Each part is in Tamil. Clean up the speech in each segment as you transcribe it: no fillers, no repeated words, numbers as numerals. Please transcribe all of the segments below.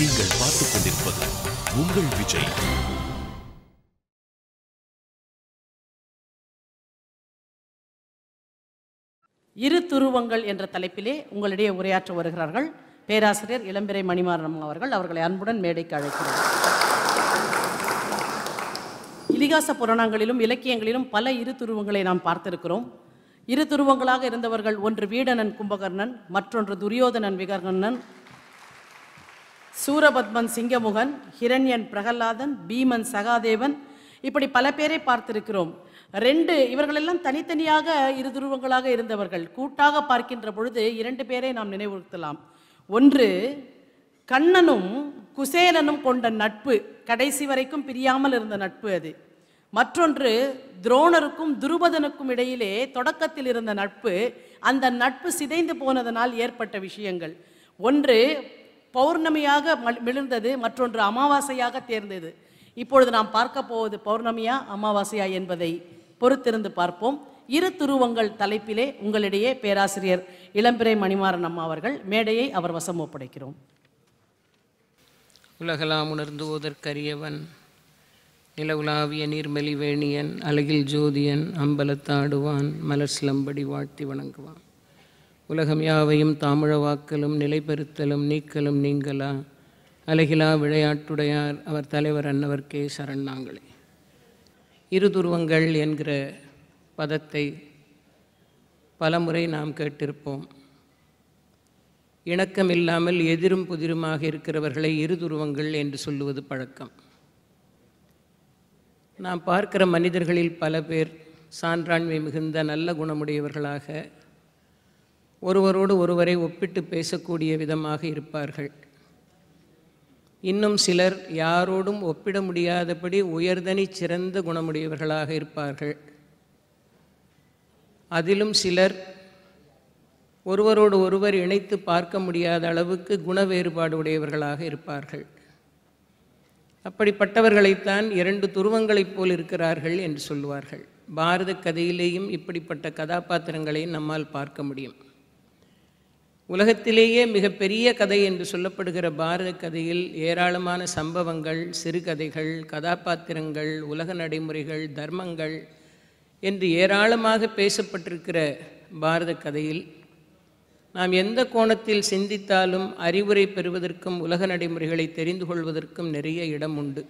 நீங்கள் பார்த்துக் கொண்டிருப்பது உங்கள் விஜய். இரு துருவங்கள் என்ற தலைப்பிலே உங்களிடையே உரையாற்ற வருகிறார்கள் பேராசிரியர் இளம்பிறை மணிமாறன் அவர்கள். அவர்களை அன்புடன் மேடைக்கு அழைக்கிறார். இதிகாச புராணங்களிலும் இலக்கியங்களிலும் பல இரு துருவங்களை நாம் பார்த்திருக்கிறோம். இரு துருவங்களாக இருந்தவர்கள், ஒன்று வீடணன் கும்பகர்ணன், மற்றொன்று துரியோதனன் விகர்ணன், சூரபத்மன் சிங்கமுகன், ஹிரண்யன் பிரகலாதன், பீமன் சகாதேவன், இப்படி பல பேரை பார்த்திருக்கிறோம். இவர்களெல்லாம் தனித்தனியாக இரு துருவங்களாக இருந்தவர்கள். கூட்டாக பார்க்கின்ற பொழுது இரண்டு பேரை நாம் நினைவுறுத்தலாம். ஒன்று, கண்ணனும் குசேலனும் கொண்ட நட்பு, கடைசி வரைக்கும் பிரியாமல் இருந்த நட்பு அது. மற்றொன்று, துரோணருக்கும் துருபதனுக்கும் இடையிலே தொடக்கத்தில் இருந்த நட்பு, அந்த நட்பு சிதைந்து போனதனால் ஏற்பட்ட விஷயங்கள். ஒன்று பௌர்ணமியாக மிளிர்ந்தது, மற்றொன்று அமாவாசையாக தேர்ந்தது. இப்பொழுது நாம் பார்க்க போவது பௌர்ணமியா அமாவாசையா என்பதை பொறுத்திருந்து பார்ப்போம். இரு துருவங்கள் தலைப்பிலே உங்களிடையே பேராசிரியர் இளம்பிறை மணிமாறன் அம்மா அவர்கள். மேடையை அவர் வசம் ஒப்படைக்கிறோம். உலகலாம் உணர்ந்து ஓதற்கரியவன், நிலவுலாவிய நீர்மெலிவேணியன், அழகில் ஜோதியன், அம்பலத்தாடுவான், மலர் சிலம்படி வாழ்த்தி வணங்குவான். உலகம் யாவையும் தாமிழவாக்கலும் நிலைபெறுத்தலும் நீக்கலும் நீங்களா, அழகிலா விளையாட்டுடையார் அவர் தலைவர் அன்னவர்க்கே சரண் நாங்களே. இரு துருவங்கள் என்கிற பதத்தை பலமுறை நாம் கேட்டிருப்போம். இணக்கமில்லாமல் எதிரும் புதிருமாக இருக்கிறவர்களை இரு துருவங்கள் என்று சொல்லுவது பழக்கம். நாம் பார்க்கிற மனிதர்களில் பல பேர் சான்றாண்மை மிகுந்த நல்ல குணமுடையவர்களாக, ஒருவரோடு ஒருவரை ஒப்பிட்டு பேசக்கூடிய விதமாக இருப்பார்கள். இன்னும் சிலர் யாரோடும் ஒப்பிட முடியாதபடி உயர்தனி சிறந்த குணமுடையவர்களாக இருப்பார்கள். அதிலும் சிலர் ஒருவரோடு ஒருவர் இணைத்து பார்க்க முடியாத அளவுக்கு குண வேறுபாடு உடையவர்களாக இருப்பார்கள். அப்படிப்பட்டவர்களைத்தான் இரண்டு துருவங்களைப் போல் இருக்கிறார்கள் என்று சொல்லுவார்கள். பாரத கதையிலேயும் இப்படிப்பட்ட கதாபாத்திரங்களை நம்மால் பார்க்க முடியும். உலகத்திலேயே மிகப்பெரிய கதை என்று சொல்லப்படுகிற பாரத கதையில் ஏராளமான சம்பவங்கள், சிறுகதைகள், கதாபாத்திரங்கள், உலக நடைமுறைகள், தர்மங்கள் என்று ஏராளமாக பேசப்பட்டிருக்கிற பாரத கதையில் நாம் எந்த கோணத்தில் சிந்தித்தாலும் அறிவுரை பெறுவதற்கும் உலக நடைமுறைகளை தெரிந்து கொள்வதற்கும் நிறைய இடம் உண்டு.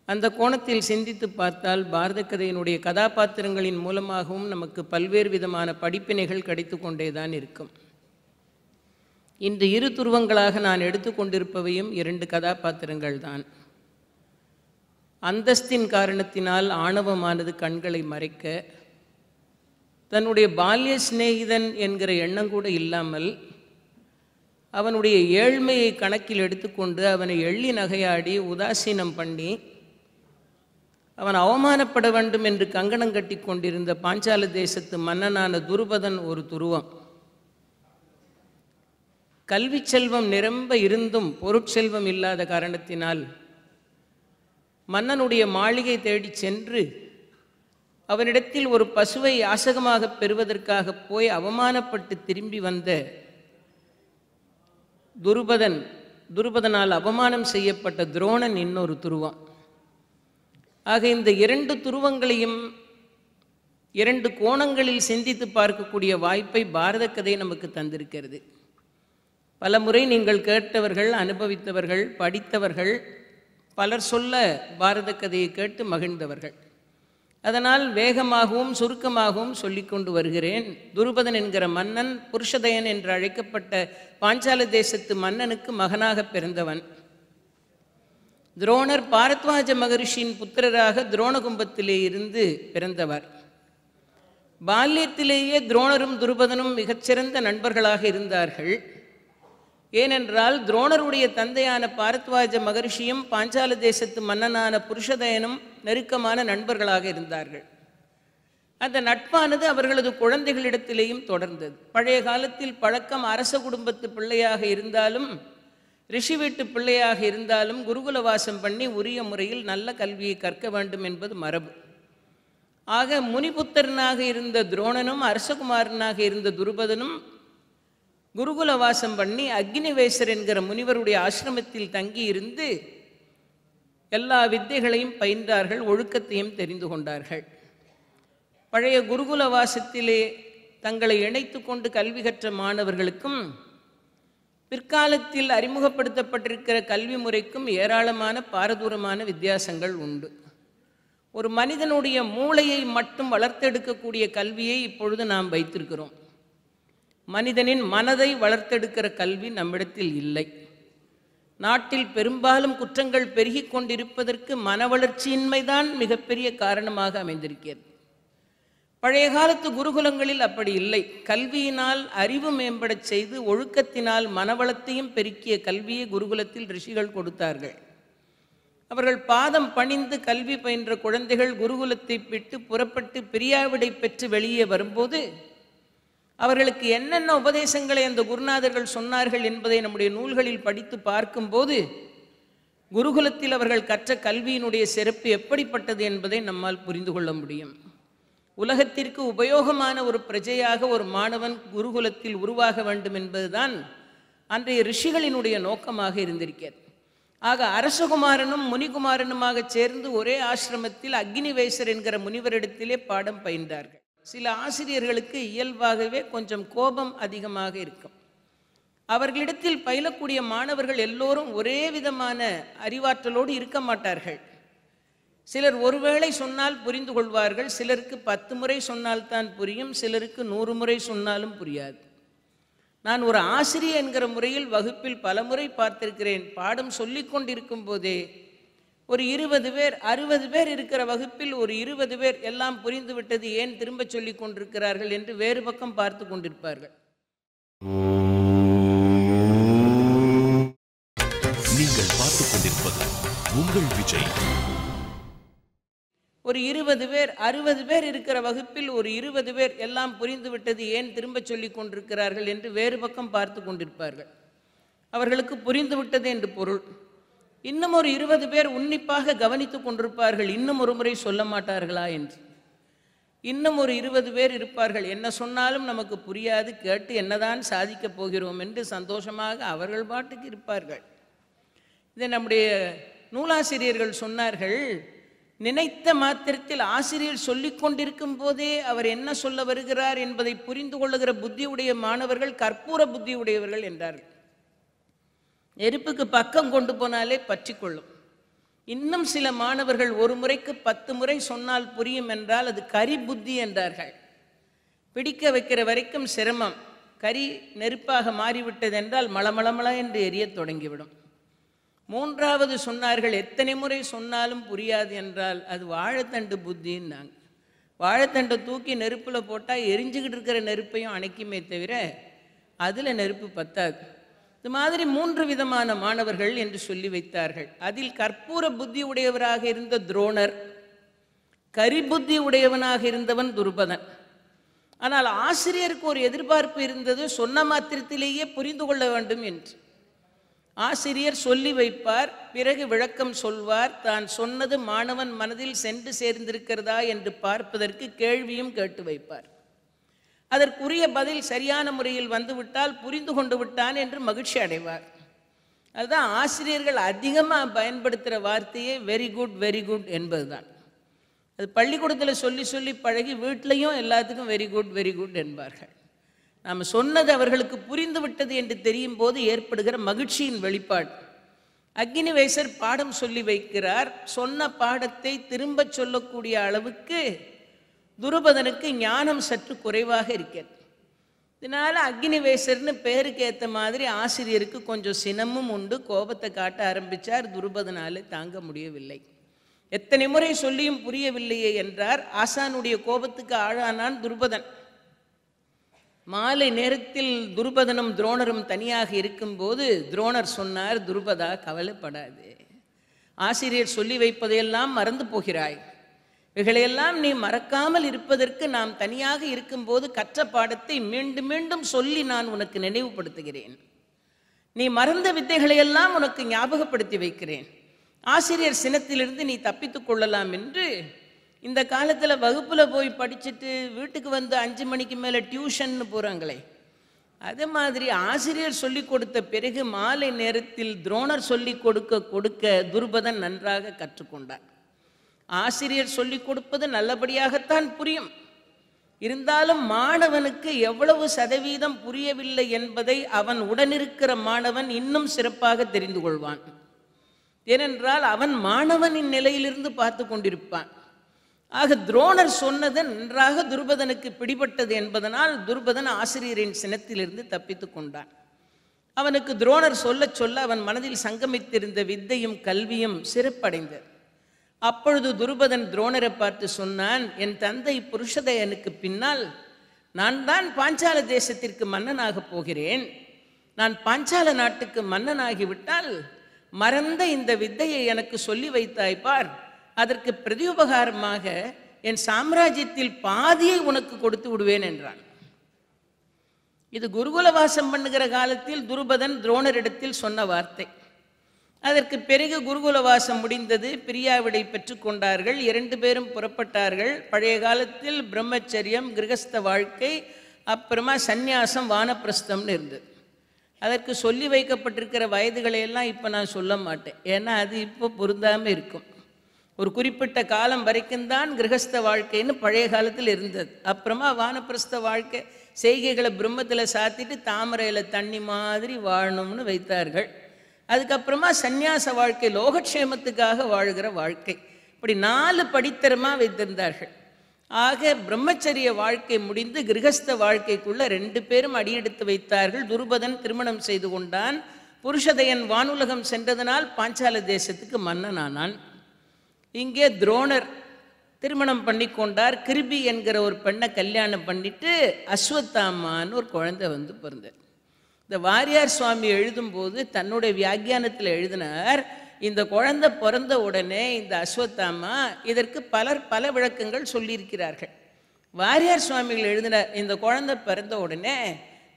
அந்த கோணத்தில் சிந்தித்து பார்த்தால் பாரத கதையினுடைய கதாபாத்திரங்களின் மூலமாகவும் நமக்கு பல்வேறு விதமான படிப்பினைகள் கிடைத்து கொண்டேதான் இருக்கும். இந்த இரு துருவங்களாக நான் எடுத்துக்கொண்டிருப்பவையும் இரண்டு கதாபாத்திரங்கள் தான். அந்தஸ்தின் காரணத்தினால் ஆணவமானது கண்களை மறைக்க, தன்னுடைய பால்ய சிநேகிதன் என்கிற எண்ணம் கூட இல்லாமல் அவனுடைய ஏழ்மையை கணக்கில் எடுத்துக்கொண்டு அவனை எள்ளி நகையாடி உதாசீனம் பண்ணி அவன் அவமானப்பட வேண்டும் என்று கங்கணம் கட்டி கொண்டிருந்த பாஞ்சால தேசத்து மன்னனான துருபதன் ஒரு துருவம். கல்வி செல்வம் நிரம்ப இருந்தும் பொருட்செல்வம் இல்லாத காரணத்தினால் மன்னனுடைய மாளிகை தேடி சென்று அவனிடத்தில் ஒரு பசுவை யாசகமாக பெறுவதற்காக போய் அவமானப்பட்டு திரும்பி வந்த துருபதனால் அவமானம் செய்யப்பட்ட துரோணன் இன்னொரு துருவம். ஆக இந்த இரண்டு துருவங்களையும் இரண்டு கோணங்களில் சிந்தித்து பார்க்கக்கூடிய வாய்ப்பை பாரத கதை நமக்கு தந்திருக்கிறது. பல முறை நீங்கள் கேட்டவர்கள், அனுபவித்தவர்கள், படித்தவர்கள், பலர் சொல்ல பாரத கதையை கேட்டு மகிழ்ந்தவர்கள். அதனால் வேகமாகவும் சுருக்கமாகவும் சொல்லிக்கொண்டு வருகிறேன். துருபதன் என்கிற மன்னன் புருஷதயன் என்று அழைக்கப்பட்ட பாஞ்சால தேசத்து மன்னனுக்கு மகனாக பிறந்தவன். துரோணர் பாரத்வாஜ மகரிஷியின் புத்திரராக துரோணகும்பத்திலே இருந்து பிறந்தவர். பால்யத்திலேயே துரோணரும் துருபதனும் மிகச்சிறந்த நண்பர்களாக இருந்தார்கள். ஏனென்றால் துரோணருடைய தந்தையான பாரத்வாஜ மகரிஷியும் பாஞ்சால தேசத்து மன்னனான புருஷதயனும் நெருக்கமான நண்பர்களாக இருந்தார்கள். அந்த நட்பானது அவர்களது குழந்தைகளிடத்திலேயும் தொடர்ந்தது. பழைய காலத்தில் பழக்கம் அரச குடும்பத்து பிள்ளையாக இருந்தாலும் ரிஷி வீட்டு பிள்ளையாக இருந்தாலும் குருகுலவாசம் பண்ணி உரிய முறையில் நல்ல கல்வியை கற்க வேண்டும் என்பது மரபு. ஆக முனிபுத்திரனாக இருந்த துரோணனும் அரசகுமாரனாக இருந்த துருபதனும் குருகுல வாசம் பண்ணி அக்னிவேசர் என்கிற முனிவருடைய ஆசிரமத்தில் தங்கி இருந்து எல்லா வித்தைகளையும் பயின்றார்கள், ஒழுக்கத்தையும் தெரிந்து கொண்டார்கள். பழைய குருகுல வாசத்திலே தங்களை இணைத்து கொண்டு கல்வி கற்ற மாணவர்களுக்கும் பிற்காலத்தில் அறிமுகப்படுத்தப்பட்டிருக்கிற கல்வி முறைக்கும் ஏராளமான பாரதூரமான வித்தியாசங்கள் உண்டு. ஒரு மனிதனுடைய மூளையை மட்டும் வளர்த்தெடுக்கக்கூடிய கல்வியை இப்பொழுது நாம் வைத்திருக்கிறோம். மனிதனின் மனதை வளர்த்தெடுக்கிற கல்வி நம்மிடத்தில் இல்லை. நாட்டில் பெரும்பாலும் குற்றங்கள் பெருகி கொண்டிருப்பதற்கு மன வளர்ச்சியின்மைதான் மிகப்பெரிய காரணமாக அமைந்திருக்கிறது. பழைய காலத்து குருகுலங்களில் அப்படி இல்லை. கல்வியினால் அறிவு மேம்படச் செய்து ஒழுக்கத்தினால் மனவளத்தையும் பெருக்கிய கல்வியை குருகுலத்தில் ரிஷிகள் கொடுத்தார்கள். அவர்கள் பாதம் பணிந்து கல்வி பயின்ற குழந்தைகள் குருகுலத்தை விட்டு புறப்பட்டு பிரியாவிடை பெற்று வெளியே வரும்போது அவர்களுக்கு என்னென்ன உபதேசங்களை அந்த குருநாதர்கள் சொன்னார்கள் என்பதை நம்முடைய நூல்களில் படித்து பார்க்கும்போது குருகுலத்தில் அவர்கள் கற்ற கல்வியினுடைய சிறப்பு எப்படிப்பட்டது என்பதை நம்மால் புரிந்து கொள்ள முடியும். உலகத்திற்கு உபயோகமான ஒரு பிரஜையாக ஒரு மாணவன் குருகுலத்தில் உருவாக வேண்டும் என்பதுதான் அன்றைய ரிஷிகளினுடைய நோக்கமாக இருந்திருக்கிறது. ஆக அரசகுமாரனும் முனிகுமாரனுமாக சேர்ந்து ஒரே ஆசிரமத்தில் அக்னிவேசர் என்கிற முனிவரிடத்திலே பாடம் பயின்றார்கள். சில ஆசிரியர்களுக்கு இயல்பாகவே கொஞ்சம் கோபம் அதிகமாக இருக்கும். அவர்களிடத்தில் பயிலக்கூடிய மாணவர்கள் எல்லோரும் ஒரே விதமான அறிவாற்றலோடு இருக்க மாட்டார்கள். சிலர் ஒருவேளை சொன்னால் புரிந்து கொள்வார்கள், சிலருக்கு 10 முறை சொன்னால்தான் புரியும், சிலருக்கு 100 முறை சொன்னாலும் புரியாது. நான் ஒரு ஆசிரியர் என்கிற முறையில் வகுப்பில் பல முறை பார்த்திருக்கிறேன். பாடம் சொல்லி கொண்டிருக்கும் போதே ஒரு 20 பேர் 60 பேர் இருக்கிற வகுப்பில் ஒரு 20 பேர் எல்லாம் புரிந்து விட்டது, ஏன் திரும்ப சொல்லி கொண்டிருக்கிறார்கள் என்று வேறு பக்கம் பார்த்து கொண்டிருப்பார்கள். நீங்கள் பார்த்துக் கொண்டிருப்பது உங்கள் விஜய். ஒரு 20 பேர் 60 பேர் இருக்கிற வகுப்பில் ஒரு 20 பேர் எல்லாம் புரிந்து விட்டது, ஏன் திரும்ப சொல்லி கொண்டிருக்கிறார்கள் என்று வேறு பக்கம் பார்த்து கொண்டிருப்பார்கள். அவர்களுக்கு புரிந்து விட்டது என்று பொருள். இன்னும் ஒரு 20 பேர் உன்னிப்பாக கவனித்து கொண்டிருப்பார்கள், இன்னும் ஒரு முறை சொல்ல மாட்டார்களா என்று. இன்னும் ஒரு 20 பேர் இருப்பார்கள், என்ன சொன்னாலும் நமக்கு புரியாது, கேட்டு என்னதான் சாதிக்கப் போகிறோம் என்று சந்தோஷமாக அவர்கள் பாட்டுக்கு இருப்பார்கள். இதை நம்முடைய நூலாசிரியர்கள் சொன்னார்கள். நினைத்த மாத்திரத்தில் ஆசிரியர் சொல்லிக் கொண்டிருக்கும் போதே அவர் என்ன சொல்ல வருகிறார் என்பதை புரிந்து கொள்ளுகிற புத்தியுடைய மாணவர்கள் கற்பூர புத்தியுடையவர்கள் என்றார்கள். நெருப்புக்கு பக்கம் கொண்டு போனாலே பற்றி கொள்ளும். இன்னும் சில மாணவர்கள் ஒரு முறைக்கு 10 முறை சொன்னால் புரியும் என்றால் அது கரி புத்தி என்றார்கள். பிடிக்க வைக்கிற வரைக்கும் சிரமம். கரி நெருப்பாக மாறிவிட்டது என்றால் மளமளமள என்று எரிய தொடங்கிவிடும். மூன்றாவது சொன்னார்கள், எத்தனை முறை சொன்னாலும் புரியாது என்றால் அது வாழைத்தண்டு புத்தின்னாங்க. வாழைத்தண்டை தூக்கி நெருப்பில் போட்டால் எரிஞ்சுக்கிட்டு இருக்கிற நெருப்பையும் அணைக்குமே தவிர அதில் நெருப்பு பத்தாது. இது மாதிரி 3 விதமான மாணவர்கள் என்று சொல்லி வைத்தார்கள். அதில் கற்பூர புத்தி உடையவராக இருந்த துரோணர், கரி புத்தி உடையவனாக இருந்தவன் துருபதன். ஆனால் ஆசிரியருக்கு ஒரு எதிர்பார்ப்பு இருந்தது, சொன்ன மாத்திரத்திலேயே புரிந்து கொள்ள வேண்டும் என்று. ஆசிரியர் சொல்லி வைப்பார், பிறகு விளக்கம் சொல்வார், தான் சொன்னது மாணவன் மனதில் சென்று சேர்ந்திருக்கிறதா என்று பார்ப்பதற்கு கேள்வியும் கேட்டு வைப்பார். அதற்குரிய பதில் சரியான முறையில் வந்துவிட்டால் புரிந்து கொண்டு விட்டான் என்று மகிழ்ச்சி அடைவார். அதுதான் ஆசிரியர்கள் அதிகமாக பயன்படுத்துகிற வார்த்தையே வெரி குட் என்பதுதான். அது பள்ளிக்கூடத்தில் சொல்லி சொல்லி பழகி வீட்டிலையும் எல்லாத்துக்கும் வெரி குட் என்பார்கள். நாம் சொன்னது அவர்களுக்கு புரிந்து விட்டது என்று தெரியும் போது ஏற்படுகிற மகிழ்ச்சியின் வெளிப்பாடு. அக்னிவேசர் பாடம் சொல்லி வைக்கிறார். சொன்ன பாடத்தை திரும்ப சொல்லக்கூடிய அளவுக்கு துருபதனுக்கு ஞானம் சற்று குறைவாக இருக்கிறது. இதனால் அக்னிவேசர்னு பேருக்கு ஏற்ற மாதிரி ஆசிரியருக்கு கொஞ்சம் சினமும் உண்டு, கோபத்தை காட்ட ஆரம்பித்தார். துருபதனாலே தாங்க முடியவில்லை. எத்தனை முறை சொல்லியும் புரியவில்லையே என்றார். ஆசானுடைய கோபத்துக்கு ஆளானான் துருபதன். மாலை நேரத்தில் துருபதனும் துரோணரும் தனியாக இருக்கும்போது துரோணர் சொன்னார், துருபதா கவலைப்படாது, ஆசிரியர் சொல்லி வைப்பதையெல்லாம் மறந்து போகிறாய். இவைகளையெல்லாம் நீ மறக்காமல் இருப்பதற்கு நாம் தனியாக இருக்கும்போது கற்ற பாடத்தை மீண்டும் மீண்டும் சொல்லி நான் உனக்கு நினைவுபடுத்துகிறேன். நீ மறந்த வித்தைகளையெல்லாம் உனக்கு ஞாபகப்படுத்தி வைக்கிறேன். ஆசிரியர் சினத்திலிருந்து நீ தப்பித்து கொள்ளலாம் என்று இந்த காலத்தில் வகுப்பில் போய் படிச்சுட்டு வீட்டுக்கு வந்து 5 மணிக்கு மேலே டியூஷன்னு போகிறாங்களே, அதே மாதிரி ஆசிரியர் சொல்லிக் கொடுத்த பிறகு மாலை நேரத்தில் துரோணர் சொல்லிக் கொடுக்க துருபதன் நன்றாக கற்றுக்கொண்டார். ஆசிரியர் சொல்லிக் கொடுப்பது நல்லபடியாகத்தான் புரியும். இருந்தாலும் மாணவனுக்கு எவ்வளவு சதவீதம் புரியவில்லை என்பதை அவன் உடனிருக்கிற மாணவன் இன்னும் சிறப்பாக தெரிந்து கொள்வான். ஏனென்றால் அவன் மாணவனின் நிலையிலிருந்து பார்த்து கொண்டிருப்பான். ஆக துரோணர் சொன்னது நன்றாக துருபதனுக்கு பிடிபட்டது என்பதனால் துருபதன் ஆசிரியரின் சினத்திலிருந்து தப்பித்து கொண்டான். அவனுக்கு துரோணர் சொல்ல சொல்ல அவன் மனதில் சங்கமித்திருந்த வித்தையும் கல்வியும் சிறப்படைந்தது. அப்பொழுது துருபதன் துரோணரை பார்த்து சொன்னான், என் தந்தை புருஷதேயனுக்கு பின்னால் நான் தான் பாஞ்சால தேசத்திற்கு மன்னனாக போகிறேன். நான் பாஞ்சால நாட்டுக்கு மன்னனாகிவிட்டால் மறந்த இந்த வித்தையை எனக்கு சொல்லி வைத்தாய் பார், அதற்கு பிரதியுபகாரமாக என் சாம்ராஜ்யத்தில் பாதியை உனக்கு கொடுத்து விடுவேன் என்றான். இது குருகுலவாசம் பண்ணுகிற காலத்தில் துருபதன் துரோணரிடத்தில் சொன்ன வார்த்தை. அதற்கு பிறகு குருகுலவாசம் முடிந்தது. பிரியாவிடை பெற்றுக்கொண்டார்கள். 2 பேரும் புறப்பட்டார்கள். பழைய காலத்தில் பிரம்மச்சரியம், கிரகஸ்த வாழ்க்கை, அப்புறமா சந்நியாசம், வானப்பிரஸ்தம்னு இருந்தது. அதற்கு சொல்லி வைக்கப்பட்டிருக்கிற வயதுகளையெல்லாம் இப்போ நான் சொல்ல மாட்டேன். ஏன்னா அது இப்போ பொருந்தாமல் இருக்கும். ஒரு குறிப்பிட்ட காலம் வரைக்கும் தான் கிரகஸ்த வாழ்க்கைன்னு பழைய காலத்தில் இருந்தது. அப்புறமா வானப்பிரஸ்த வாழ்க்கை செய்கைகளை பிரம்மத்தில் சாத்திட்டு தாமரையில் தண்ணி மாதிரி வாழணும்னு வைத்தார்கள். அதுக்கப்புறமா சந்நியாச வாழ்க்கை, லோகக்ஷேமத்துக்காக வாழ்கிற வாழ்க்கை, இப்படி 4 படித்தரமாக வைத்திருந்தார்கள். ஆக பிரம்மச்சரிய வாழ்க்கை முடிந்து கிரகஸ்த வாழ்க்கைக்குள்ள 2 பேரும் அடியெடுத்து வைத்தார்கள். துருபதன் திருமணம் செய்து கொண்டான். புருஷதேயன் வானுலகம் சென்றதனால் பாஞ்சால தேசத்துக்கு மன்னனானான். இங்கே துரோணர் திருமணம் பண்ணி கொண்டார். கிருபி என்கிற ஒரு பெண்ணை கல்யாணம் பண்ணிட்டு அஸ்வத்தாமான்னு ஒரு குழந்தை வந்து பிறந்தார். இந்த வாரியார் சுவாமி எழுதும்போது தன்னுடைய வியாக்கியானத்தில் எழுதினார், இந்த குழந்தை பிறந்த உடனே இந்த அஸ்வத்தாமா இதற்கு பல விளக்கங்கள் சொல்லியிருக்கிறார்கள். வாரியார் சுவாமிகள் எழுதினார், இந்த குழந்தை பிறந்த உடனே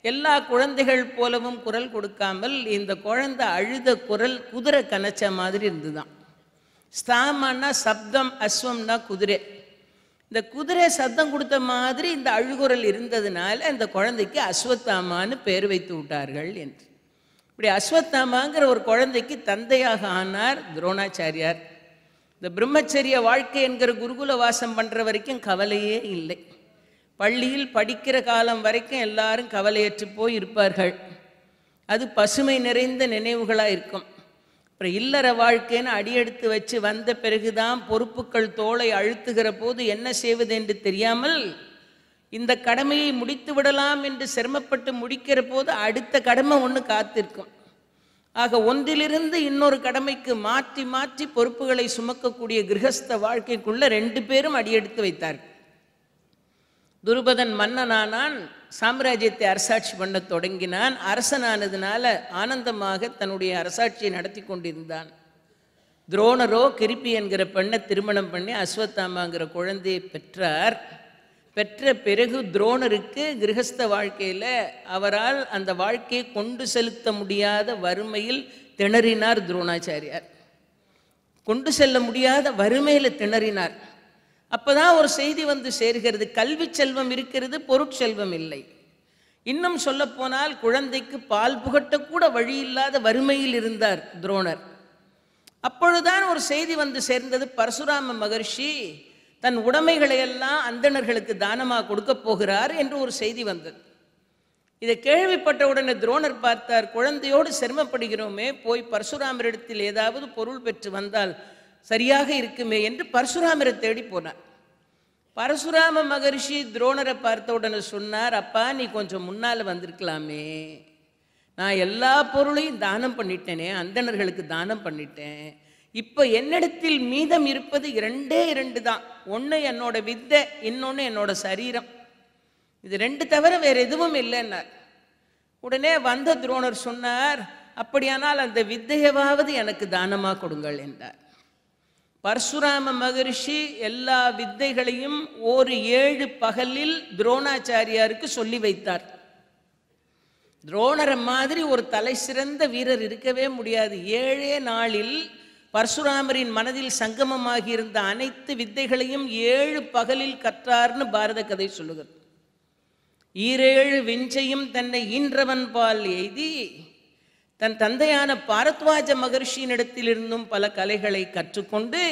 எல்லா குழந்தைகள் போலவும் குரல் கொடுக்காமல் இந்த குழந்தை அழுத குரல் குதிரை கனச்ச மாதிரி இருந்துதான். ஸ்தாமன்னா சப்தம், அஸ்வம்னா குதிரை. இந்த குதிரை சத்தம் கொடுத்த மாதிரி இந்த அழுகுரல் இருந்ததுனால இந்த குழந்தைக்கு அஸ்வத்தாமான்னு பேர் வைத்து விட்டார்கள் என்று. இப்படி அஸ்வத்தாமாங்கிற ஒரு குழந்தைக்கு தந்தையாக ஆனார் துரோணாச்சாரியார். இந்த பிரம்மச்சரிய வாழ்க்கை என்கிற குருகுல வாசம் பண்ணுற வரைக்கும் கவலையே இல்லை. பள்ளியில் படிக்கிற காலம் வரைக்கும் எல்லாரும் கவலையற்று போய் இருப்பார்கள். அது பசுமை நிறைந்த நினைவுகளாக இருக்கும். அப்புறம் இல்லற வாழ்க்கைன்னு அடியெடுத்து வச்சு வந்த பிறகுதான் பொறுப்புகள் தோளை அழுத்துகிற போது என்ன செய்வது என்று தெரியாமல் இந்த கடமையை முடித்து விடலாம் என்று சிரமப்பட்டு முடிக்கிற போது அடுத்த கடமை ஒன்று காத்திருக்கும். ஆக ஒன்றிலிருந்து இன்னொரு கடமைக்கு மாற்றி மாற்றி பொறுப்புகளை சுமக்கக்கூடிய கிரகஸ்த வாழ்க்கைக்குள்ள 2 பேரும் அடியெடுத்து வைத்தார்கள். துருபதன் மன்னனானான். சாம்ராஜ்யத்தை அரசாட்சி பண்ண தொடங்கினான். அரசனானதுனால ஆனந்தமாக தன்னுடைய அரசாட்சியை நடத்தி கொண்டிருந்தான். துரோணரோ கிருபி என்கிற பெண்ணை திருமணம் பண்ணி அஸ்வத்தாமாங்கிற குழந்தையை பெற்றார். பெற்ற பிறகு துரோணருக்கு கிரகஸ்த வாழ்க்கையில் அவரால் அந்த வாழ்க்கையை கொண்டு செலுத்த முடியாத வறுமையில் திணறினார். துரோணாச்சாரியார் கொண்டு செல்ல முடியாத வறுமையில் திணறினார். அப்போதான் ஒரு செய்தி வந்து சேர்கிறது, கல்வி செல்வம் இருக்கிறது, பொருட்செல்வம் இல்லை. இன்னும் சொல்லப்போனால் குழந்தைக்கு பால் புகட்டக்கூட வழி இல்லாத வறுமையில் இருந்தார் துரோணர். அப்பொழுதுதான் ஒரு செய்தி வந்து சேர்ந்தது, பரசுராம மகர்ஷி தன் உடைமைகளையெல்லாம் அந்தணர்களுக்கு தானமாக கொடுக்க போகிறார் என்று ஒரு செய்தி வந்தது. இதை கேள்விப்பட்ட உடனே துரோணர் பார்த்தார், குழந்தையோடு சிரமப்படுகிறோமே, போய் பரசுராமரிடத்தில் ஏதாவது பொருள் பெற்று வந்தால் சரியாக இருக்குமே என்று பரசுராமரை தேடி போனார். பரசுராம மகரிஷி துரோணரை பார்த்த உடனே சொன்னார், அப்பா நீ கொஞ்சம் முன்னால் வந்திருக்கலாமே, நான் எல்லா பொருளையும் தானம் பண்ணிட்டேனே, அந்தணர்களுக்கு தானம் பண்ணிட்டேன். இப்போ என்னிடத்தில் மீதம் இருப்பது 2 தான். ஒன்று என்னோட வித்தை, இன்னொன்று என்னோட சரீரம். இது 2 தவிர வேறு எதுவும் இல்லைன்னார். உடனே வந்த துரோணர் சொன்னார், அப்படியானால் அந்த வித்தையவாவது எனக்கு தானமாக கொடுங்கள் என்றார். பரசுராம மகரிஷி எல்லா வித்தைகளையும் ஒரு 7 பகலில் துரோணாச்சாரியாருக்கு சொல்லி வைத்தார். துரோணரை மாதிரி ஒரு தலை சிறந்த வீரர் இருக்கவே முடியாது. 7 நாளில் பரசுராமரின் மனதில் சங்கமமாகி இருந்த அனைத்து வித்தைகளையும் 7 பகலில் கற்றார்னு பாரத கதை சொல்லுகிறது. ஈரேழு விஞ்சையும் தன்னை ஈன்றவன் பால் எய்தி தன் தந்தையான பாரத்வாஜ மகர்ஷியினிடத்திலிருந்தும் பல கலைகளை கற்றுக்கொண்டு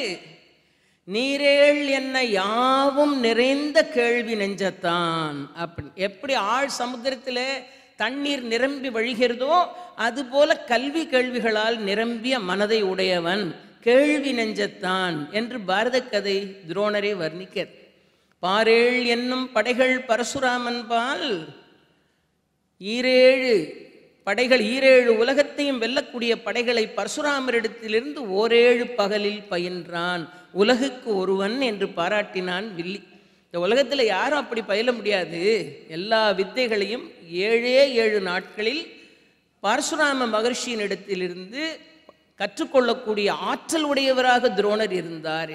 நீரேள் என்ன யாவும் நிறைந்த கேள்வி நெஞ்சத்தான். அப்படி எப்படி ஆழ் சமுத்திரத்தில் தண்ணீர் நிரம்பி வழிகிறதோ அதுபோல கல்வி கேள்விகளால் நிரம்பிய மனதை உடையவன் கேள்வி நெஞ்சத்தான் என்று பாரத கதை துரோணரை வர்ணிக்க. பாரேழ் என்னும் படைகள் பரசுராமன் பால் ஈரேழு படைகள், ஈரேழு உலகத்தையும் வெல்லக்கூடிய படைகளை பரசுராமரிடத்திலிருந்து ஓரேழு பகலில் பயின்றான், உலகுக்கு ஒருவன் என்று பாராட்டினான் வில்லி. இந்த உலகத்தில் யாரும் அப்படி பயில முடியாது. எல்லா வித்தைகளையும் 7 நாட்களில் பரசுராம மகர்ஷியினிடத்திலிருந்து கற்றுக்கொள்ளக்கூடிய ஆற்றல் உடையவராக துரோணர் இருந்தார்.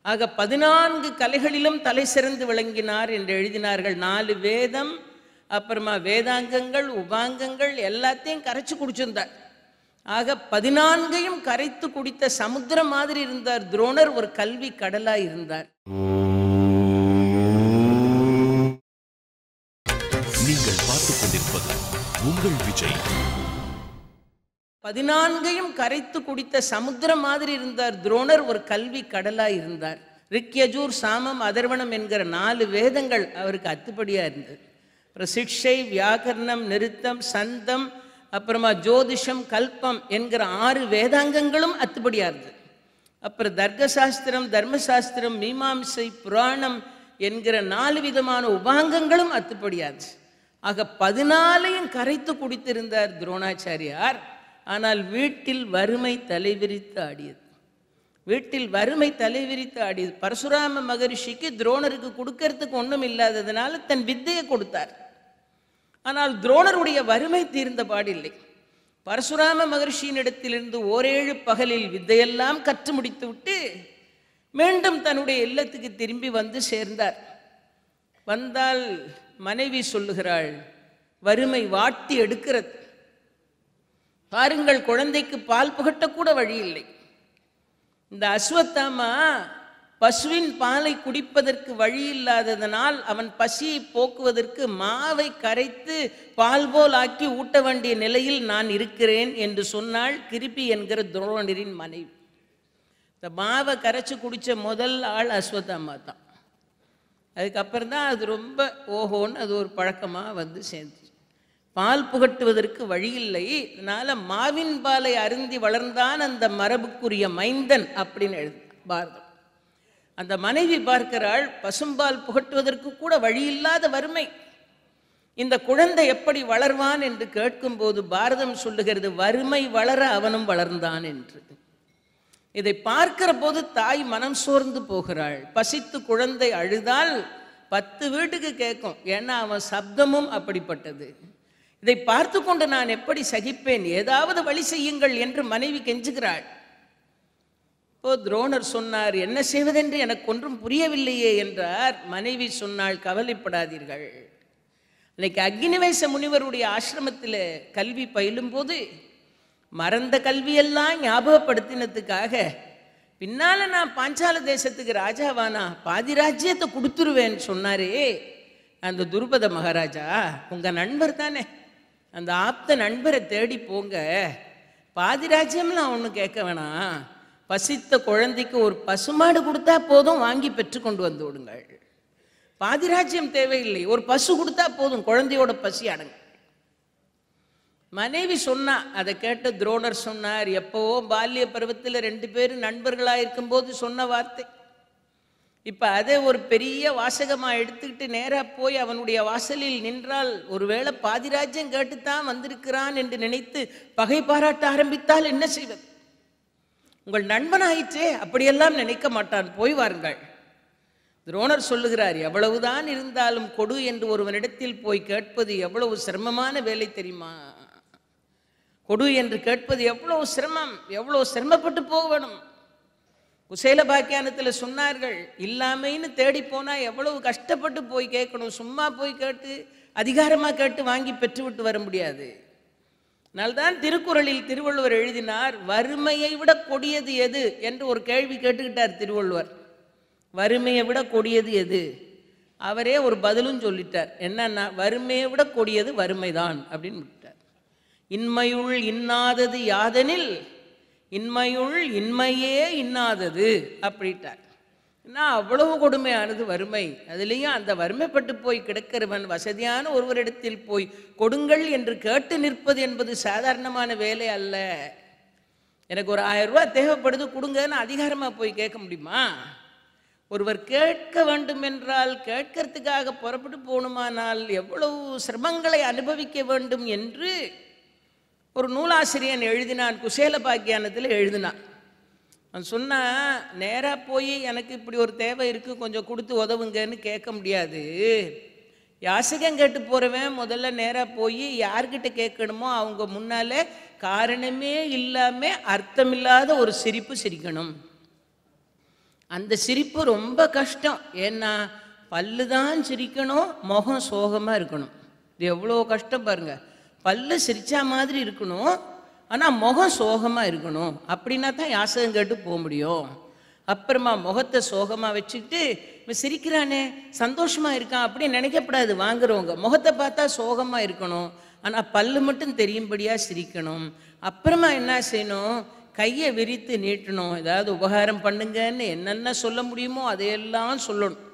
ஆக 14 கலைகளிலும் தலை சிறந்து விளங்கினார் என்று எழுதினார்கள். 4 வேதம், அப்புறமா வேதாங்கங்கள், உபாங்கங்கள் எல்லாத்தையும் கரைச்சு குடிச்சிருந்தார். ஆக 14ஐயும் கரைத்து குடித்த சமுத்திரம் மாதிரி இருந்தார் துரோணர். ஒரு கல்வி கடலாய் இருந்தார். நீங்கள் பார்த்துக் கொண்டிருப்பது உங்கள் விஜய். 14ஐயும் கரைத்து குடித்த சமுத்திரம் மாதிரி இருந்தார் துரோணர். ஒரு கல்வி கடலாய் இருந்தார். ரிக்யஜூர், சாமம், அதர்வணம் என்கிற 4 வேதங்கள் அவருக்கு அத்துப்படியா இருந்தது. அப்புறம் சிக்ஷை, வியாக்கரணம், நிருத்தம், சந்தம், அப்புறமா ஜோதிஷம், கல்பம் என்கிற 6 வேதாங்கங்களும் அத்துப்படியா இருந்தது. அப்புறம் தர்க்கசாஸ்திரம், தர்மசாஸ்திரம், மீமாம்சை, புராணம் என்கிற 4 விதமான உபாங்கங்களும் அத்துப்படியா இருந்துச்சு. ஆக 14ஐயும் கரைத்து குடித்திருந்தார் துரோணாச்சாரியார். ஆனால் வீட்டில் வறுமை தலைவிரித்து ஆடியது. வீட்டில் வறுமை தலைவிரித்து ஆடியது. பரசுராம மகரிஷிக்கு துரோணருக்கு கொடுக்கறதுக்கு ஒன்றும் இல்லாததுனால தன் வித்தையை கொடுத்தார். ஆனால் துரோணருடைய வறுமை தீர்ந்த பாடில்லை. பரசுராம மகர்ஷியினிடத்திலிருந்து ஓரேழு பகலில் வித்தையெல்லாம் கற்று முடித்து விட்டு மீண்டும் தன்னுடைய இல்லத்துக்கு திரும்பி வந்து சேர்ந்தார். வந்தால் மனைவி சொல்லுகிறாள், வறுமை வாட்டி எடுக்கிறது, பாருங்கள் குழந்தைக்கு பால் புகட்டக்கூட வழி இல்லை. இந்த அஸ்வத்தாமா பசுவின் பாலை குடிப்பதற்கு வழி இல்லாததனால் அவன் பசியை போக்குவதற்கு மாவை கரைத்து பால் போல் ஆக்கி ஊட்ட வேண்டிய நிலையில் நான் இருக்கிறேன் என்று சொன்னாள் கிருபி என்கிற துரோணரின் மனைவி. இந்த மாவை கரைச்சி குடித்த முதல் ஆள் அஸ்வத்தாமா தான். அதுக்கப்புறம் தான் அது ரொம்ப ஓஹோன்னு அது ஒரு பழக்கமாக வந்து சேர்ந்துச்சு. பால் புகட்டுவதற்கு வழியில்லை, அதனால் மாவின் பாலை அருந்தி வளர்ந்தான் அந்த மரபுக்குரிய மைந்தன் அப்படின்னு எழுது பாரதம். அந்த மனைவி பார்க்கிறாள், பசும்பால் புகட்டுவதற்கு கூட வழியில்லாத வறுமை, இந்த குழந்தை எப்படி வளர்வான் என்று கேட்கும்போது பாரதம் சொல்லுகிறது, வறுமை வளர அவனும் வளர்ந்தான் என்று. இதை பார்க்கிற போது தாய் மனம் சோர்ந்து போகிறாள். பசித்து குழந்தை அழுதால் 10 வீட்டுக்கு கேட்கும், ஏன்னா அவன் சப்தமும் அப்படிப்பட்டது. இதை பார்த்து கொண்டு நான் எப்படி சகிப்பேன், ஏதாவது வழி செய்யுங்கள் என்று மனைவி கெஞ்சுகிறாள். இப்போ துரோணர் சொன்னார், என்ன செய்வதென்று எனக்கு ஒன்றும் புரியவில்லையே என்றார். மனைவி சொன்னாள், கவலைப்படாதீர்கள், இன்னைக்கு அக்னிவேச முனிவருடைய ஆசிரமத்தில் கல்வி பயிலும் போது மறந்த கல்வியெல்லாம் ஞாபகப்படுத்தினதுக்காக பின்னால நான் பாஞ்சால தேசத்துக்கு ராஜாவானா பாதி ராஜ்யத்தை கொடுத்துருவேன்னு சொன்னாரே அந்த துருபத மகாராஜா, உங்கள் நண்பர் தானே, அந்த ஆப்த நண்பரை தேடி போங்க, பாதி ராஜ்யம்லாம் ஒன்றும் கேட்க வேணாம், பசித்த குழந்தைக்கு ஒரு பசுமாடு கொடுத்தா போதும், வாங்கி பெற்று கொண்டு வந்து விடுங்கள், பாதி ராஜ்யம் தேவையில்லை, ஒரு பசு கொடுத்தா போதும், குழந்தையோட பசி அடங்கு. மனைவி சொன்னா. அதை கேட்ட துரோணர் சொன்னார், எப்போவோ பால்ய பருவத்தில் 2 பேரும் நண்பர்களாக இருக்கும்போது சொன்ன வார்த்தை, இப்போ அதை ஒரு பெரிய வாசகமாக எடுத்துக்கிட்டு நேராக போய் அவனுடைய வாசலில் நின்றால் ஒருவேளை பாதிராஜ்யம் கேட்டுத்தான் வந்திருக்கிறான் என்று நினைத்து பகை பாராட்ட ஆரம்பித்தால் என்ன செய்வது? உங்கள் நண்பனாயிற்றே, அப்படியெல்லாம் நினைக்க மாட்டான், போய் வாருங்கள். துரோணர் சொல்லுகிறார், எவ்வளவுதான் இருந்தாலும் கொடு என்று ஒருவனிடத்தில் போய் கேட்பது எவ்வளவு சிரமமான வேலை தெரியுமா? கொடு என்று கேட்பது எவ்வளவு சிரமம், எவ்வளவு சிரமப்பட்டு போக வேணும். குசேல பாக்கியானத்தில் சொன்னார்கள், இல்லாமைன்னு தேடி போனால் எவ்வளவு கஷ்டப்பட்டு போய் கேட்கணும், சும்மா போய் கேட்டு அதிகாரமாக கேட்டு வாங்கி பெற்றுவிட்டு வர முடியாது. அதனால்தான் திருக்குறளில் திருவள்ளுவர் எழுதினார், வறுமையை விட கொடியது எது என்று ஒரு கேள்வி கேட்டுக்கிட்டார் திருவள்ளுவர். வறுமையை விட கொடியது எது? அவரே ஒரு பதிலும் சொல்லிட்டார். என்னன்னா, வறுமையை விட கொடியது வறுமைதான் அப்படின்னு விட்டார். இன்மையுள் இன்னாதது யாதெனில் இன்மையுள் இன்மையே இன்னாதது அப்படின்ட்டார். ஏன்னா அவ்வளவு கொடுமையானது வறுமை. அதுலேயும் அந்த வறுமைப்பட்டு போய் கிடக்கிறவன் வசதியான ஒருவரிடத்தில் போய் கொடுங்கள் என்று கேட்டு நிற்பது என்பது சாதாரணமான வேலை அல்ல. எனக்கு ஒரு 1000 ரூபா தேவைப்படுது கொடுங்கன்னு அதிகாரமாக போய் கேட்க முடியுமா? ஒருவர் கேட்க வேண்டும் என்றால், கேட்கறதுக்காக புறப்பட்டு போகணுமானால் எவ்வளவு சிரமங்களை அனுபவிக்க வேண்டும் என்று ஒரு நூலாசிரியன் எழுதினான். குசேல பாக்கியானத்தில் எழுதினான். அவன் சொன்னால், நேராக போய் எனக்கு இப்படி ஒரு தேவை இருக்குது கொஞ்சம் கொடுத்து உதவுங்கன்னு கேட்க முடியாது. யாசகம் கேட்டு போகிறவன் முதல்ல நேராக போய் யார்கிட்ட கேட்கணுமோ அவங்க முன்னால் காரணமே இல்லாமல் அர்த்தமில்லாத ஒரு சிரிப்பு சிரிக்கணும். அந்த சிரிப்பு ரொம்ப கஷ்டம். ஏன்னா பல்லு தான் சிரிக்கணும், முகம் சோகமாக இருக்கணும். இது எவ்வளோ கஷ்டம் பாருங்க. பல்லு சிரிச்சா மாதிரி இருக்கணும், ஆனால் முகம் சோகமாக இருக்கணும். அப்படின்னா தான் யாசகம் கேட்டு போக முடியும். அப்புறமா முகத்தை சோகமாக வச்சுக்கிட்டு இவன் சிரிக்கிறானே சந்தோஷமாக இருக்கான் அப்படின்னு நினைக்கப்படாது. வாங்குறவங்க முகத்தை பார்த்தா சோகமாக இருக்கணும், ஆனால் பல்லு மட்டும் தெரியும்படியாக சிரிக்கணும். அப்புறமா என்ன செய்யணும்? கையை விரித்து நீட்டணும். ஏதாவது உபகாரம் பண்ணுங்கன்னு என்னென்ன சொல்ல முடியுமோ அதையெல்லாம் சொல்லணும்.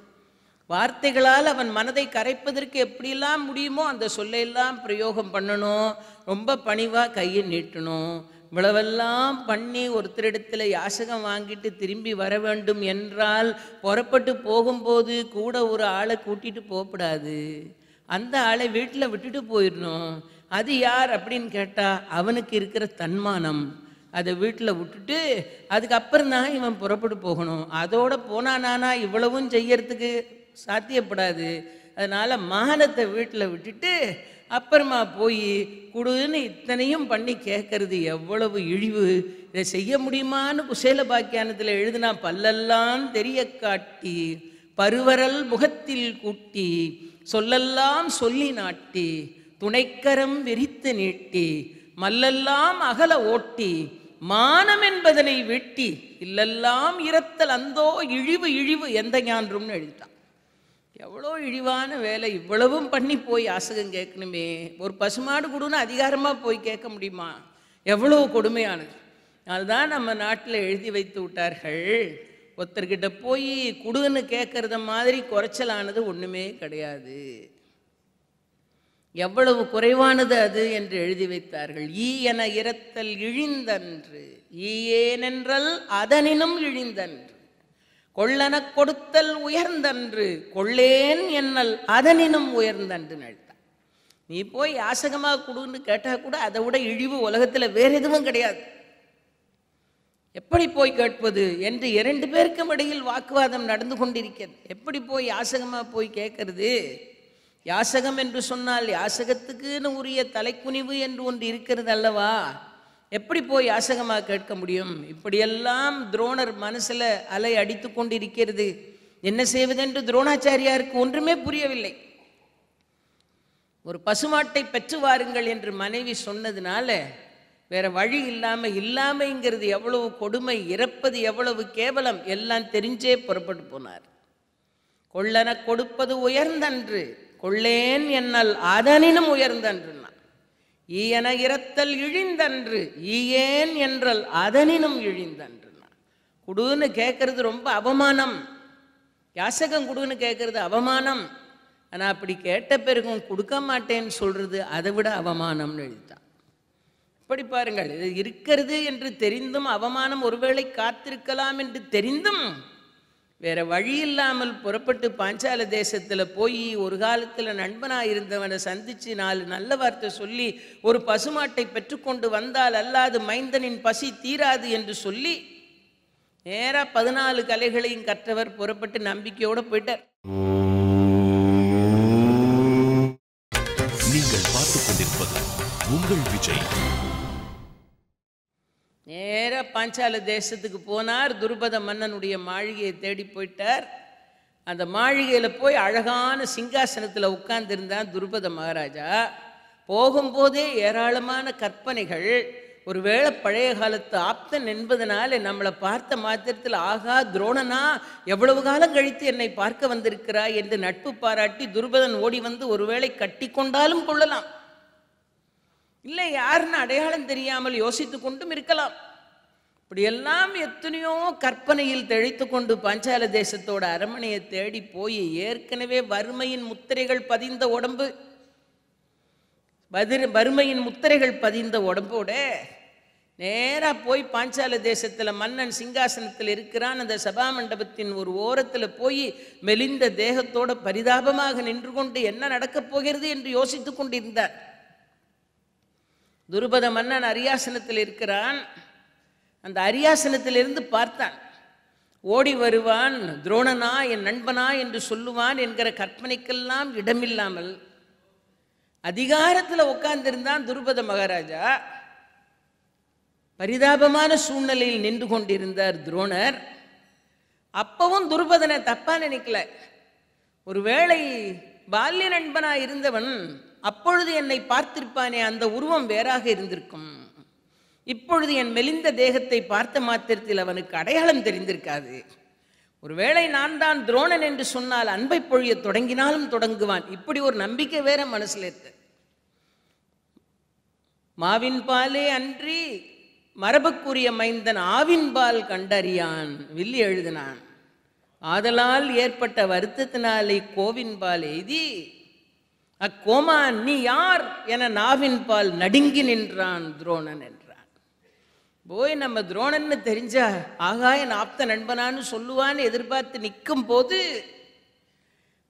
வார்த்தைகளால் அவன் மனதை கரைப்பதற்கு எப்படியெல்லாம் முடியுமோ அந்த சொல்லையெல்லாம் பிரயோகம் பண்ணணும். ரொம்ப பணிவாக கையை நீட்டணும். இவ்வளவெல்லாம் பண்ணி ஒருத்தரிடத்தில் யாசகம் வாங்கிட்டு திரும்பி வர வேண்டும் என்றால் புறப்பட்டு போகும்போது கூட ஒரு ஆளை கூட்டிகிட்டு போகக்கூடாது. அந்த ஆளை வீட்டில் விட்டுட்டு போயிடணும். அது யார் அப்படின்னு கேட்டால் அவனுக்கு இருக்கிற தன்மானம். அதை வீட்டில் விட்டுட்டு அதுக்கப்புறம் தான் இவன் புறப்பட்டு போகணும். அதோட போனானா இவ்வளவும் செய்யறதுக்கு சாத்தியப்படாது. அதனால் மானத்தை வீட்டில் விட்டுட்டு அப்புறமா போய் கொடுன்னு இத்தனையும் பண்ணி கேட்கறது எவ்வளவு இழிவு. இதை செய்ய முடியுமான்னு குசேல பாக்கியானத்தில் எழுதினா, பல்லெல்லாம் தெரிய காட்டி பருவரல் முகத்தில் கூட்டி சொல்லெல்லாம் சொல்லி நாட்டி துணைக்கரம் விரித்து நீட்டி மல்லெல்லாம் அகல ஓட்டி மானம் என்பதனை வெட்டி இல்லெல்லாம் இரத்தல் அந்தோ இழிவு இழிவு எந்த ஞான்றும்னு எழுதிட்டான். எவ்வளோ இழிவான வேலை. இவ்வளவும் பண்ணி போய் யாசகம் கேட்கணுமே. ஒரு பசுமாடு கொடுன்னு அதிகாரமாக போய் கேட்க முடியுமா? எவ்வளோ கொடுமையானது. அதுதான் நம்ம நாட்டில் எழுதி வைத்து விட்டார்கள். ஒருத்தர்கிட்ட போய் கொடுன்னு கேட்கறத மாதிரி குறைச்சலானது ஒன்றுமே கிடையாது. எவ்வளவு குறைவானது அது என்று எழுதி வைத்தார்கள். ஈ என இரத்தல் இழிந்தன்று ஈயேனென்றல் அதனினும் இழிந்தன்று கொள்ளன கொடுத்தல் உயர்ந்தன்று கொள்ளேன் என்னல் அதனினும் உயர்ந்தன்று எழுத்தான். நீ போய் யாசகமாக கொடுன்னு கேட்டால் கூட அதை விட இழிவு உலகத்தில் வேற எதுவும் கிடையாது. எப்படி போய் கேட்பது என்று 2 பேருக்கும் இடையில் வாக்குவாதம் நடந்து கொண்டிருக்கிறது. எப்படி போய் யாசகமாக போய் கேட்கறது? யாசகம் என்று சொன்னால் யாசகத்துக்குன்னு உரிய தலைக்குனிவு என்று ஒன்று இருக்கிறது அல்லவா? எப்படி போய் யாசகமாக கேட்க முடியும்? இப்படியெல்லாம் துரோணர் மனசில் அலை அடித்து கொண்டிருக்கிறது. என்ன செய்வதென்று துரோணாச்சாரியாருக்கு ஒன்றுமே புரியவில்லை. ஒரு பசுமாட்டை பெற்று வாருங்கள் என்று மனைவி சொன்னதுனால வேற வழி இல்லாமைங்கிறது எவ்வளவு கொடுமை, இறப்பது எவ்வளவு கேவலம் எல்லாம் தெரிஞ்சே புறப்பட்டு போனார். கொள்ளன கொடுப்பது உயர்ந்தன்று கொள்ளேன் என்னல் அதனினும் உயர்ந்தன்றுனா ஈயன இரத்தல் இழிந்தன்று ஈயேன் என்றல் அதனினும் இழிந்தன்றுனா. குடுன்னு கேட்கறது ரொம்ப அவமானம். யாசகம் குடுன்னு கேட்கறது அவமானம். ஆனால் அப்படி கேட்ட பிறகும் கொடுக்க மாட்டேன்னு சொல்றது அதை விட அவமானம்னு எழுதிட்டான். இப்படி பாருங்கள், இது இருக்கிறது என்று தெரிந்தும் அவமானம் ஒருவேளை காத்திருக்கலாம் என்று தெரிந்தும் வேற வழி இல்லாமல் புறப்பட்டு பாஞ்சால தேசத்தில் போய் ஒரு காலத்தில் நண்பனாக இருந்தவனை சந்தித்து 4 நல்ல வார்த்தை சொல்லி ஒரு பசுமாட்டை பெற்றுக்கொண்டு வந்தால் அல்லாது மைந்தனின் பசி தீராது என்று சொல்லி நேராக 14 கலைகளையும் கற்றவர் புறப்பட்டு நம்பிக்கையோடு போயிட்டார். நீங்கள் பார்த்துக் கொண்டிருப்பது உங்கள் விஜய். நேராக பாஞ்சால தேசத்துக்கு போனார். துருபத மன்னனுடைய மாளிகையை தேடி போயிட்டார். அந்த மாளிகையில் போய் அழகான சிங்காசனத்தில் உட்கார்ந்துருந்தான் துருபத மகாராஜா. போகும்போதே ஏராளமான கற்பனைகள். ஒருவேளை பழைய காலத்து ஆப்தன் என்பதனால நம்மளை பார்த்த மாத்திரத்தில் ஆகா துரோணனா எவ்வளவு காலம் கழித்து என்னை பார்க்க வந்திருக்கிறாய் என்று நட்பு பாராட்டி துருபதன் ஓடி வந்து ஒருவேளை கட்டி கொண்டாலும் கொள்ளலாம், இல்லை யாருன்னு அடையாளம் தெரியாமல் யோசித்து கொண்டும் இருக்கலாம். இப்படியெல்லாம் எத்தனையோ கற்பனையில் தெளித்து கொண்டு பாஞ்சால தேசத்தோட அரண்மனையை தேடி போய் ஏற்கனவே வறுமையின் முத்திரைகள் பதிந்த உடம்பு, வறுமையின் முத்திரைகள் பதிந்த உடம்போட நேராக போய் பாஞ்சால தேசத்தில் மன்னன் சிங்காசனத்தில் இருக்கிறான். அந்த சபா மண்டபத்தின் ஒரு ஓரத்தில் போய் மெலிந்த தேகத்தோட பரிதாபமாக நின்று கொண்டு என்ன நடக்கப் போகிறது என்று யோசித்து கொண்டிருந்தார். துருபத மன்னன் அரியாசனத்தில் இருக்கிறான். அந்த அரியாசனத்திலிருந்து பார்த்தான். ஓடி வருவான், துரோணனா என் நண்பனா என்று சொல்லுவான் என்கிற கற்பனைக்கெல்லாம் இடமில்லாமல் அதிகாரத்தில் உட்கார்ந்திருந்தான் துருபத மகாராஜா. பரிதாபமான சூழ்நிலையில் நின்று கொண்டிருந்தார் துரோணர். அப்பவும் துருபதனை தப்பா நினைக்கல. ஒருவேளை பால்ய நண்பனா இருந்தவன் அப்பொழுது என்னை பார்த்திருப்பானே, அந்த உருவம் வேறாக இருந்திருக்கும். இப்பொழுது என் மெலிந்த தேகத்தை பார்த்த மாத்திரத்தில் அவனுக்கு அடையாளம் தெரிந்திருக்காது. ஒருவேளை நான் தான் துரோணன் என்று சொன்னால் அன்பை பொழிய தொடங்கினாலும் தொடங்குவான். இப்படி ஒரு நம்பிக்கை வேற மனசுல இருக்கு. மாவின் பாலே அன்றி மரபுக்குரிய மைந்தன் ஆவின் பால் கண்டறியான் வில்லி எழுதினான். ஆதலால் ஏற்பட்ட வருத்தத்தினாலே கோவின் பால் எய்தி அக்கோமான் நீ யார் என நாவின் பால் நடுங்கி நின்றான் துரோணன் என்றான். போய் நம்ம துரோணன்னு தெரிஞ்சா ஆகாய ஆப்த நண்பனான்னு சொல்லுவான்னு எதிர்பார்த்து நிற்கும் போது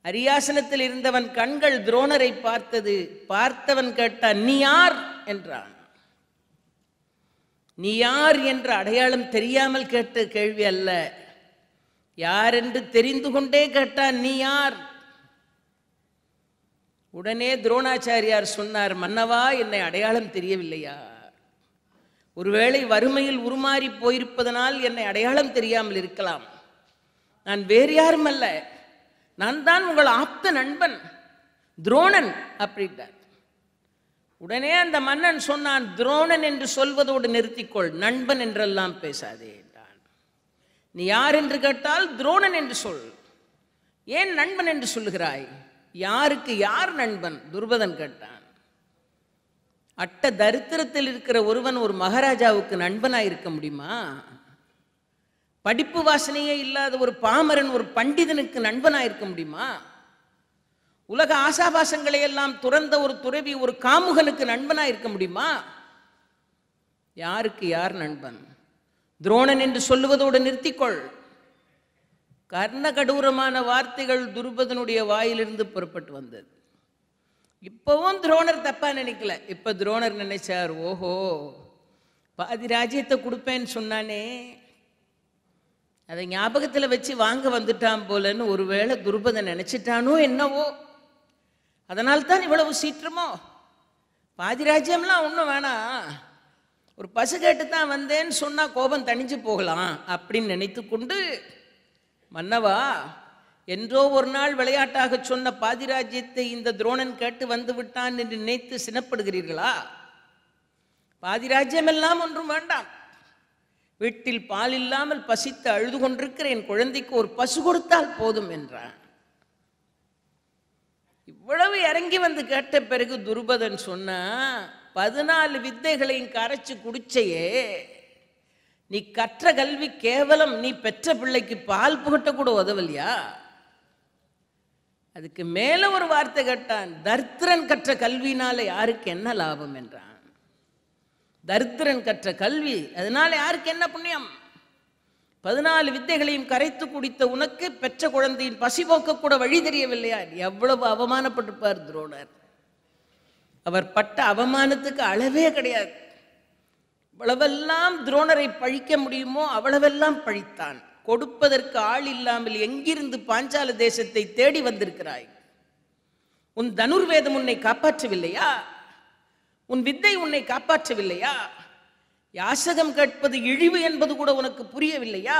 அரியாசனத்தில் இருந்தவன் கண்கள் துரோணரை பார்த்தது. பார்த்தவன் கேட்டான், நீ யார் என்றான். நீ யார் என்ற அடையாளம் தெரியாமல் கேட்ட கேள்வி அல்ல, யார் என்று தெரிந்து கொண்டே கேட்டான், நீ யார். உடனே துரோணாச்சாரியார் சொன்னார், மன்னவா என்னை அடையாளம் தெரியவில்லையா? ஒருவேளை வறுமையில் உருமாறி போயிருப்பதனால் என்னை அடையாளம் தெரியாமல் இருக்கலாம். நான் வேறு யாரும் அல்ல, நான் தான் உங்கள் ஆப்த நண்பன் துரோணன் அப்படின்ட்டார். உடனே அந்த மன்னன் சொன்னான், துரோணன் என்று சொல்வதோடு நிறுத்திக்கொள், நண்பன் என்றெல்லாம் பேசாதே என்றான். நீ யார் என்று கேட்டால் துரோணன் என்று சொல், ஏன் நண்பன் என்று சொல்லுகிறாய்? யாருக்கு யார் நண்பன்? துருபதன் கேட்டான். அட்ட தரித்திரத்தில் இருக்கிற ஒருவன் ஒரு மகாராஜாவுக்கு நண்பனாக இருக்க முடியுமா? படிப்பு வாசனையே இல்லாத ஒரு பாமரன் ஒரு பண்டிதனுக்கு நண்பனாக இருக்க முடியுமா? உலக ஆசாபாசங்களை எல்லாம் துறந்த ஒரு துறவி ஒரு காமுகனுக்கு நண்பனாக இருக்க முடியுமா? யாருக்கு யார் நண்பன்? துரோணன் என்று சொல்லுவதோடு நிறுத்திக்கொள். கர்ணகடூரமான வார்த்தைகள் துருபதனுடைய வாயிலிருந்து புறப்பட்டு வந்தது. இப்பவும் துரோணர் தப்பா நினைக்கல. இப்ப துரோணர் நினைச்சார், ஓஹோ பாதி ராஜ்யத்தை கொடுப்பேன்னு சொன்னானே, அதை ஞாபகத்தில் வச்சு வாங்க வந்துட்டான் போலன்னு ஒருவேளை துருபதன் நினைச்சிட்டானோ என்னவோ, அதனால்தான் இவ்வளவு சீற்றமோ. பாதி ராஜ்யம்லாம் ஒன்றும் வேணாம், ஒரு பசு கேட்டு தான் வந்தேன்னு சொன்னால் கோபம் தணிஞ்சு போகலாம் அப்படின்னு நினைத்து கொண்டு, மன்னவா என்றோ ஒரு நாள் விளையாட்டாக சொன்ன பாதிராஜ்யத்தை இந்த துரோணன் கேட்டு வந்து விட்டான் என்று நினைத்து சினப்படுகிறீர்களா? பாதிராஜ்யம் எல்லாம் ஒன்றும் வேண்டாம், வீட்டில் பால் இல்லாமல் பசித்து அழுது கொண்டிருக்கிற என் குழந்தைக்கு ஒரு பசு கொடுத்தால் போதும் என்றான். இவ்வளவு இறங்கி வந்து கேட்ட பிறகு துருபதன் சொன்னா, 14 வித்தைகளையும் கரைச்சு குடிச்சையே, நீ கற்ற கல்வி கேவலம் நீ பெற்ற பிள்ளைக்கு பால் புகட்ட கூட உதவலையா? அதுக்கு மேல ஒரு வார்த்தை கேட்டான், தரித்திரன் கற்ற கல்வினால யாருக்கு என்ன லாபம் என்றான். தரித்திரன் கற்ற கல்வி அதனால யாருக்கு என்ன புண்ணியம்? 14 வித்தைகளையும் கரைத்து குடித்த உனக்கு பெற்ற குழந்தையின் பசி போக்க கூட வழி தெரியவில்லையா? எவ்வளவு அவமானப்பட்டிருப்பார் துரோணர். அவர் பட்ட அவமானத்துக்கு அளவே கிடையாது. அவ்வளவெல்லாம் துரோணரை பழிக்க முடியுமோ அவ்வளவெல்லாம் பழித்தான். கொடுப்பதற்கு ஆள் இல்லாமல் எங்கிருந்து பாஞ்சால தேசத்தை தேடி வந்திருக்கிறாய்? உன் தனுர்வேதம் உன்னை காப்பாற்றவில்லையா? உன் வித்தை உன்னை காப்பாற்றவில்லையா? யாசகம் கேட்பது இழிவு என்பது கூட உனக்கு புரியவில்லையா?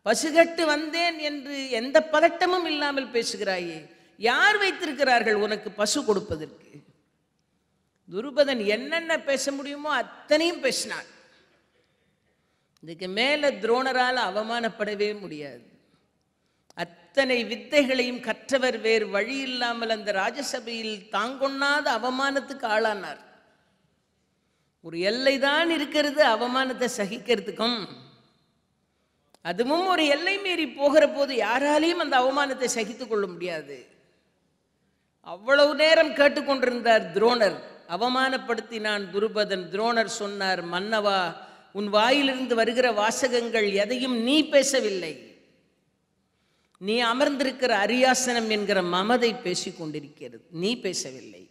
பசுகட்டு வந்தேன் என்று எந்த பதட்டமும் இல்லாமல் பேசுகிறாயே, யார் வைத்திருக்கிறார்கள் உனக்கு பசு கொடுப்பதற்கு? துருபதன் என்னென்ன பேச முடியுமோ அத்தனையும் பேசினான். இதுக்கு மேல துரோணரால் அவமானப்படவே முடியாது. அத்தனை வித்தைகளையும் கற்றவர் வேறு வழி இல்லாமல் அந்த ராஜசபையில் தாங்கொண்ணாத அவமானத்துக்கு ஆளானார். ஒரு எல்லைதான் இருக்கிறது அவமானத்தை சகிக்கிறதுக்கும். அதுவும் ஒரு எல்லை மீறி போகிற போது யாராலையும் அந்த அவமானத்தை சகித்துக் கொள்ள முடியாது. அவ்வளவு நேரம் கேட்டுக்கொண்டிருந்தார் துரோணர். அவமானப்படுத்தினான் துருபதன். துரோணர் சொன்னார், மன்னவா, உன் வாயிலிருந்து வருகிற வாசகங்கள் எதையும் நீ பேசவில்லை. நீ அமர்ந்திருக்கிற அரியாசனம் என்கிற மமதை பேசிக் கொண்டிருக்கிறது, நீ பேசவில்லை.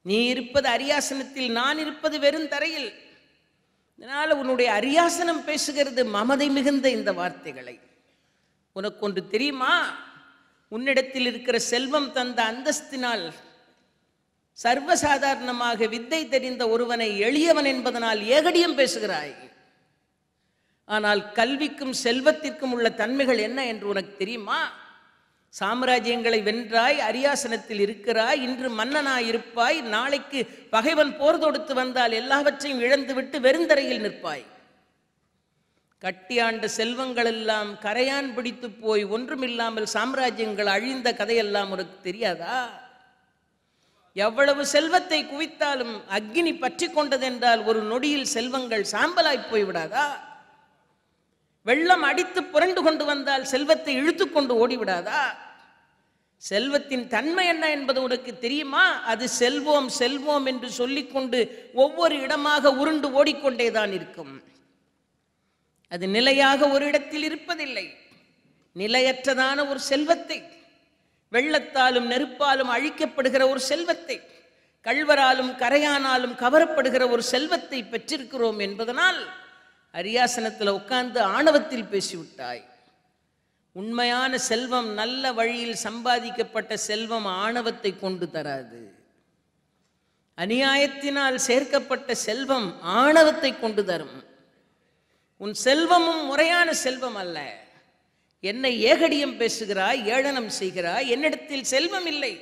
நீ இருப்பது அரியாசனத்தில், நான் இருப்பது வெறும் தரையில். இதனால உன்னுடைய அரியாசனம் பேசுகிறது மமதை மிகுந்த இந்த வார்த்தைகளை. உனக்கு ஒன்று தெரியுமா? உன்னிடத்தில் இருக்கிற செல்வம் தந்த அந்தஸ்தினால் சர்வசாதாரணமாக வித்தை தெரிந்த ஒருவனை எளியவன் என்பதனால் ஏகடியம் பேசுகிறாய். ஆனால் கல்விக்கும் செல்வத்திற்கும் உள்ள தன்மைகள் என்ன என்று உனக்கு தெரியுமா? சாம்ராஜ்யங்களை வென்றாய், அரியாசனத்தில் இருக்கிறாய், இன்று மன்னனாய் இருப்பாய், நாளைக்கு பகைவன் போர் தொடுத்து வந்தால் எல்லாவற்றையும் இழந்துவிட்டு வெறுந்தரையில் நிற்பாய். கட்டியாண்ட செல்வங்கள் எல்லாம் கரையான் பிடித்து போய் ஒன்றுமில்லாமல் சாம்ராஜ்யங்கள் அழிந்த கதையெல்லாம் உனக்கு தெரியாதா? எவ்வளவு செல்வத்தை குவித்தாலும் அக்னி பற்றி கொண்டதென்றால் ஒரு நொடியில் செல்வங்கள் சாம்பலாய் போய்விடாதா? வெள்ளம் அடித்து புரண்டு கொண்டு வந்தால் செல்வத்தை இழுத்து கொண்டு ஓடிவிடாதா? செல்வத்தின் தன்மை என்ன என்பது உனக்கு தெரியுமா? அது செல்வோம் செல்வோம் என்று சொல்லிக்கொண்டு ஒவ்வொரு இடமாக உருண்டு ஓடிக்கொண்டேதான் இருக்கும். அது நிலையாக ஒரு இடத்தில் இருப்பதில்லை. நிலையற்றதான ஒரு செல்வத்தை, வெள்ளத்தாலும் நெருப்பாலும் அழிக்கப்படுகிற ஒரு செல்வத்தை, கள்வராலும் கரையானாலும் கவரப்படுகிற ஒரு செல்வத்தை பெற்றிருக்கிறோம் என்பதனால் அரியாசனத்தில் உட்கார்ந்து ஆணவத்தில் பேசிவிட்டாய். உண்மையான செல்வம், நல்ல வழியில் சம்பாதிக்கப்பட்ட செல்வம் ஆணவத்தை கொண்டு தராது. அநியாயத்தினால் சேர்க்கப்பட்ட செல்வம் ஆணவத்தை கொண்டு தரும். உன் செல்வமும் முறையான செல்வம் அல்ல. என்னை ஏகடியம் பேசுகிறாய், ஏளனம் செய்கிறாய். என்னிடத்தில் செல்வம் இல்லை,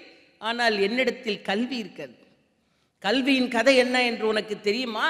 ஆனால் என்னிடத்தில் கல்வி இருக்கிறது. கல்வியின் கதை என்ன என்று உனக்கு தெரியுமா?